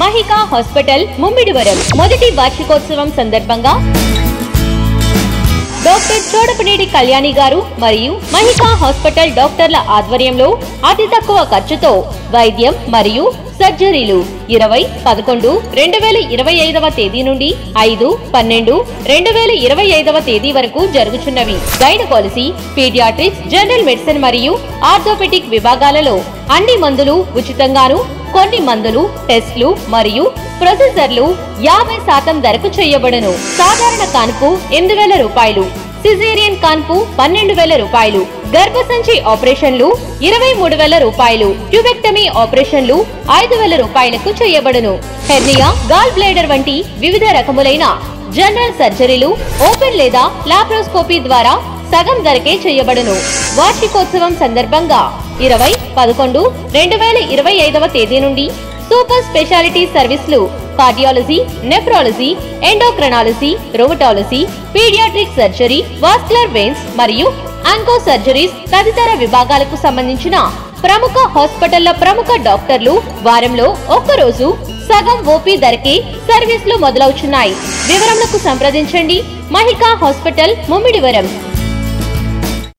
Mahika hospital Mummidivaram మొదటి వార్షికోత్సవం సందర్భంగా డాక్టర్ చోడపనేడి కళ్యాణి గారు మరియు మహికా హాస్పిటల్ డాక్టర్ల ఆధ్వర్యంలో అతి తక్కువ ఖర్చుతో వైద్యం మరియు సర్జరీలు 20-11-2025 తేదీ నుండి 5-12-2025 తేదీ వరకు జరుగుచున్నవి. గైనకాలజీ, పీడియాట్రిక్స్, జనరల్ మెడిసిన్ మరియు ఆర్థోపెడిక్ విభాగాలలో అన్ని మందులు ఉచితంగాను, కొన్ని మందులు, టెస్టులు మరియు ప్రొసీజర్లు 50% ధరకు చేయబడును. సాధారణ కాన్పు 8,000 రూపాయలు, సిజేరియన్ కాన్పు 12,000 రూపాయలు, గర్భసంచి ఆపరేషన్లు 23,000 రూపాయలు, ట్యూబెక్టమీ ఆపరేషన్లు 5,000 రూపాయలకు చేయబడును. హెర్నియా, గాల్ బ్లేడర్ వంటి వివిధ రకములైన జనరల్ సర్జరీలు ఓపెన్ లేదా లాప్రోస్కోపీ ద్వారా సగం ధరకే చేయబడును. వార్షికోత్సవం సందర్భంగా 20-11-2025 తేదీ నుండి సూపర్ స్పెషాలిటీ సర్వీసులు cardiology, nephrology, endocrinology, rheumatology, paediatric surgery, vascular veins మరియు ఆంకో సర్జరీస్ తదితర విభాగాలకు సంబంధించిన ప్రముఖ హాస్పిటళ్ల ప్రముఖ డాక్టర్లు వారంలో ఒక్కరోజు సగం ఓపీ ధరకే సర్వీసులు మొదలవుచున్నాయి. వివరములకు సంప్రదించండి. మహికా హాస్పిటల్ ముమ్మిడివరం.